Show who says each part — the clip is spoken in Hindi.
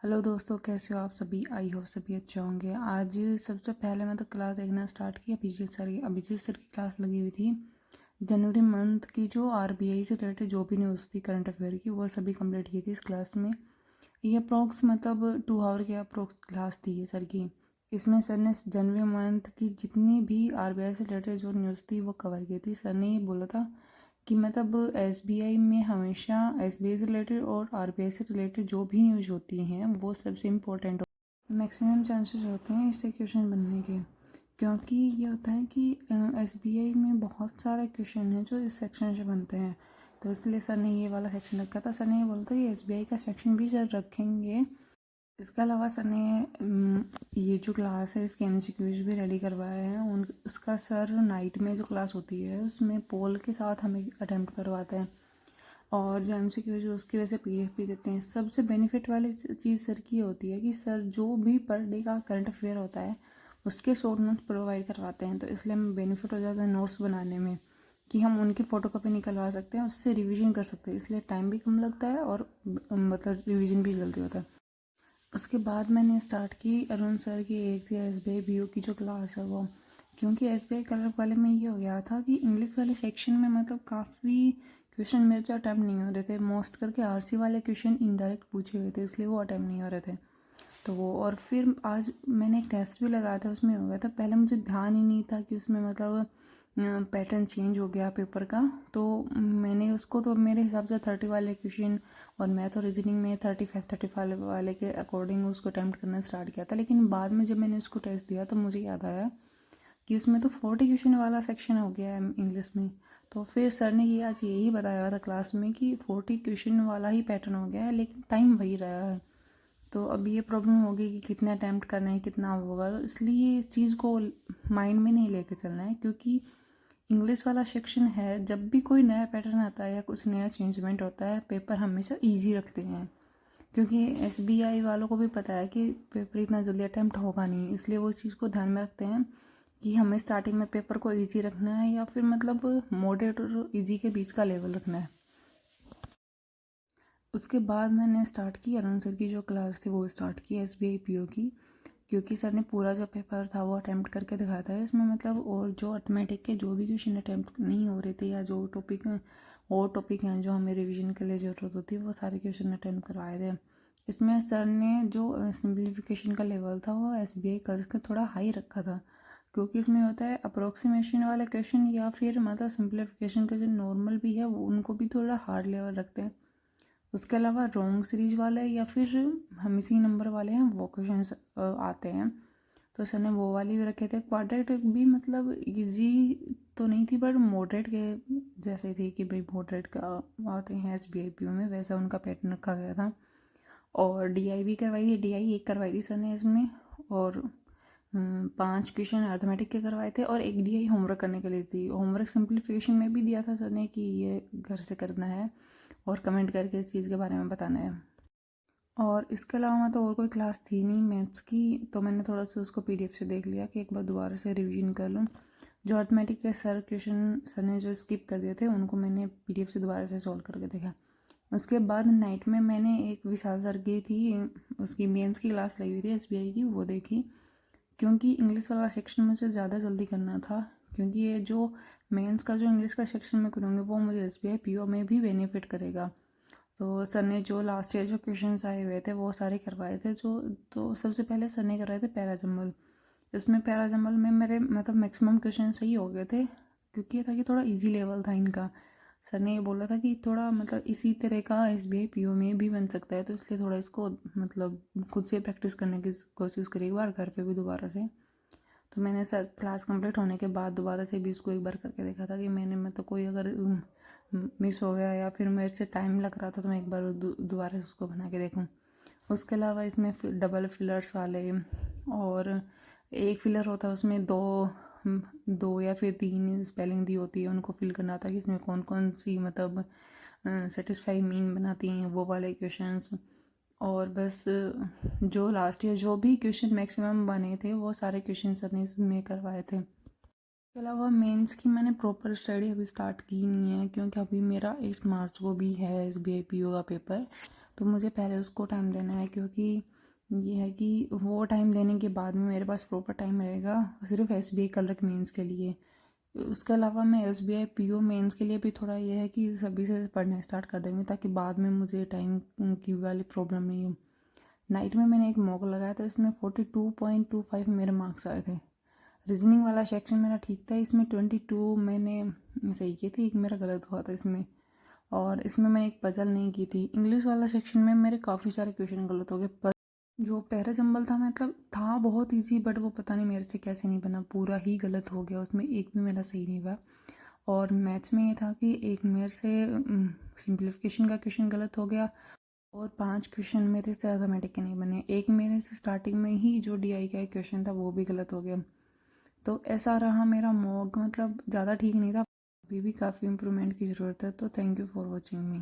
Speaker 1: हेलो दोस्तों, कैसे हो आप सभी। आई होप सभी अच्छे होंगे। आज सबसे पहले मैं तो क्लास देखना स्टार्ट किया। अभिजीत सर की क्लास लगी हुई थी। जनवरी मंथ की जो आरबीआई से रिलेटेड जो भी न्यूज़ थी करंट अफेयर की, वो सभी कंप्लीट की थी इस क्लास में। ये अप्रोक्स मतलब 2 आवर की अप्रोक्स क्लास थी ये सर की। इसमें सर ने जनवरी मंथ की जितनी भी आरबीआई से रिलेटेड जो न्यूज़ थी वो कवर की थी। सर ने ये बोला था कि मतलब एसबीआई में हमेशा एसबीआई से रिलेटेड और आरबीआई से रिलेटेड जो भी न्यूज़ होती हैं वो सबसे इम्पोर्टेंट मैक्सिमम चांसेस होते हैं इससे क्वेश्चन बनने के। क्योंकि ये होता है कि एसबीआई में बहुत सारे क्वेश्चन हैं जो इस सेक्शन से बनते हैं। तो इसलिए सर ने ये वाला सेक्शन रखा था। सर ने ये बोला था कि एसबीआई का सेक्शन भी सर रखेंगे। इसके अलावा सर ने ये जो क्लास है इसके एमसीक्यूज भी रेडी करवाए हैं। उसका सर नाइट में जो क्लास होती है उसमें पोल के साथ हमें अटैम्प्ट करवाते हैं, और जो एमसीक्यूज उसकी वजह से पीडीएफ भी देते हैं। सबसे बेनिफिट वाली चीज़ सर की होती है कि सर जो भी पर डे का करंट अफेयर होता है उसके शॉर्ट नोट्स प्रोवाइड करवाते हैं। तो इसलिए हमें बेनिफिट हो जाता है नोट्स बनाने में कि हम उनकी फ़ोटोकॉपी निकलवा सकते हैं, उससे रिवीजन कर सकते हैं। इसलिए टाइम भी कम लगता है और मतलब रिवीजन भी जल्दी होता है। उसके बाद मैंने स्टार्ट की अरुण सर की एक थी एसबीआई बीओ की जो क्लास है वो। क्योंकि एसबीआई क्लर्क वाले में ये हो गया था कि इंग्लिश वाले सेक्शन में मतलब काफ़ी क्वेश्चन मेरे से अटैम्प्ट नहीं हो रहे थे। मोस्ट करके आरसी वाले क्वेश्चन इनडायरेक्ट पूछे हुए थे, इसलिए वो अटैम्प्ट नहीं हो रहे थे। तो वो और फिर आज मैंने एक टेस्ट भी लगाया था, उसमें हो गया था। पहले मुझे ध्यान ही नहीं था कि उसमें मतलब पैटर्न चेंज हो गया पेपर का। तो मैंने उसको तो मेरे हिसाब से 30 वाले क्वेश्चन और मैथ और रीजनिंग में 35 वाले के अकॉर्डिंग उसको अटैम्प्ट करना स्टार्ट किया था। लेकिन बाद में जब मैंने उसको टेस्ट दिया तो मुझे याद आया कि उसमें तो 40 क्वेश्चन वाला सेक्शन हो गया है इंग्लिश में। तो फिर सर ने ये आज यही बताया था क्लास में कि 40 क्वेश्चन वाला ही पैटर्न हो गया है, लेकिन टाइम वही रहा है। तो अब ये प्रॉब्लम होगी कि कितना अटैम्प्ट करना है, कितना होगा। तो इसलिए इस चीज़ को माइंड में नहीं लेके चलना है, क्योंकि इंग्लिश वाला सेक्शन है, जब भी कोई नया पैटर्न आता है या कुछ नया चेंजमेंट होता है पेपर हमेशा इजी रखते हैं। क्योंकि एसबीआई वालों को भी पता है कि पेपर इतना जल्दी अटैम्प्ट होगा नहीं, इसलिए वो इस चीज़ को ध्यान में रखते हैं कि हमें स्टार्टिंग में पेपर को इजी रखना है या फिर मतलब मॉडरेट और इजी के बीच का लेवल रखना है। उसके बाद मैंने स्टार्ट की अरुण सर की जो क्लास थी वो स्टार्ट की एसबीआई पीओ की। क्योंकि सर ने पूरा जो पेपर था वो अटैम्प्ट करके दिखाया था इसमें मतलब। और जो अर्थमेटिक के जो भी क्वेश्चन अटैम्प्ट नहीं हो रहे थे या जो टॉपिक और टॉपिक हैं जो हमें रिवीजन के लिए ज़रूरत होती है वो सारे क्वेश्चन अटैम्प्ट करवाए थे। इसमें सर ने जो सिंप्लीफिकेशन का लेवल था वो एसबीआई का थोड़ा हाई रखा था। क्योंकि इसमें होता है अप्रोक्सीमेशन वाले क्वेश्चन या फिर मतलब सिंप्लीफिकेशन के जो नॉर्मल भी है वो उनको भी थोड़ा हार्ड लेवल रखते हैं। उसके अलावा रॉन्ग सीरीज वाले या फिर हम इसी नंबर वाले हैं वो क्वेश्चन आते हैं। तो सर ने वो वाली भी रखे थे। क्वाड्रेट भी मतलब इजी तो नहीं थी, बट मॉडरेट के जैसे थी कि भाई मॉडरेट का आते हैं एसबीआई पीओ में, वैसा उनका पैटर्न रखा गया था। और डीआई भी करवाई थी, डीआई एक करवाई थी सर ने इसमें। और 5 क्वेश्चन अर्थमेटिक के करवाए थे और एक डीआई होमवर्क करने के लिए थी। होमवर्क सिंप्लीफिकेशन में भी दिया था सर ने कि ये घर से करना है और कमेंट करके इस चीज़ के बारे में बताना है। और इसके अलावा तो और कोई क्लास थी नहीं मैथ्स की, तो मैंने थोड़ा सा उसको पीडीएफ से देख लिया कि एक बार दोबारा से रिवीजन कर लूँ। जो अर्थमेटिक के सर क्वेश्चन सर ने जो स्किप कर दिए थे उनको मैंने पीडीएफ से दोबारा से सॉल्व करके देखा। उसके बाद नाइट में मैंने एक विशाल सर की थी, उसकी मेंस की क्लास लगी हुई थी एसबीआई की, वो देखी। क्योंकि इंग्लिश वाला सेक्शन मुझे ज़्यादा जल्दी करना था। क्योंकि ये जो मेंस का जो इंग्लिश का सेक्शन में करूँगी वो मुझे एसबीआई पीओ में भी बेनिफिट करेगा। तो सर ने जो लास्ट ईयर जो क्वेश्चंस आए हुए थे वो सारे करवाए थे। जो तो सबसे पहले सर ने करवाए थे पैराजम्बल। इसमें पैराजम्बल में मेरे मतलब मैक्सिमम क्वेश्चन सही हो गए थे, क्योंकि ये था कि थोड़ा इजी लेवल था इनका। सर ने ये बोला था कि थोड़ा मतलब इसी तरह का एसबीआई पीओ में भी बन सकता है, तो इसलिए थोड़ा इसको मतलब खुद से प्रैक्टिस करने की कोशिश करी एक बार घर पे भी दोबारा से। तो मैंने सर क्लास कंप्लीट होने के बाद दोबारा से भी इसको एक बार करके देखा था कि मैंने मतलब कोई अगर मिस हो गया या फिर मेरे से टाइम लग रहा था तो मैं एक बार दोबारा से उसको बना के देखूँ। उसके अलावा इसमें डबल फिलर्स वाले और एक फिलर होता है उसमें दो या फिर 3 स्पेलिंग दी होती है, उनको फिल करना था कि इसमें कौन कौन सी मतलब सेटिस्फाई मीन बनाती हैं वो वाले क्वेश्चंस। और बस जो लास्ट ईयर जो भी क्वेश्चन मैक्सिमम बने थे वो सारे क्वेश्चन सर ने इसमें करवाए थे। इसके अलावा मेंस की मैंने प्रॉपर स्टडी अभी स्टार्ट की नहीं है, क्योंकि अभी मेरा 8 मार्च को भी है एसबीआई पीओ का पेपर। तो मुझे पहले उसको टाइम देना है, क्योंकि ये है कि वो टाइम देने के बाद में मेरे पास प्रॉपर टाइम रहेगा सिर्फ SBI क्लर्क मेंस के लिए। उसके अलावा मैं SBI PO मेंस के लिए भी थोड़ा ये है कि सभी से पढ़ना स्टार्ट कर देंगे ताकि बाद में मुझे टाइम की वाली प्रॉब्लम नहीं हो। नाइट में मैंने एक मॉक लगाया था, इसमें 42.25 मेरे मार्क्स आए थे। रीजनिंग वाला सेक्शन मेरा ठीक था, इसमें 22 मैंने सही किए थे, एक मेरा गलत हुआ था इसमें। और इसमें मैंने एक पजल नहीं की थी। इंग्लिश वाला सेक्शन में मेरे काफ़ी सारे क्वेश्चन गलत हो गए। पर जो पैरा जंबल था मतलब था बहुत इजी, बट वो पता नहीं मेरे से कैसे नहीं बना, पूरा ही गलत हो गया, उसमें एक भी मेरा सही नहीं हुआ। और मैथ्स में ये था कि एक मेरे से सिंप्लीफिकेशन का क्वेश्चन गलत हो गया और 5 क्वेश्चन मेरे से अर्थमेटिक के नहीं बने। एक मेरे से स्टार्टिंग में ही जो DI का एक क्वेश्चन था वो भी गलत हो गया। तो ऐसा रहा मेरा मॉक, मतलब ज़्यादा ठीक नहीं था, अभी भी काफ़ी इम्प्रूवमेंट की ज़रूरत है। तो thank you for watching me.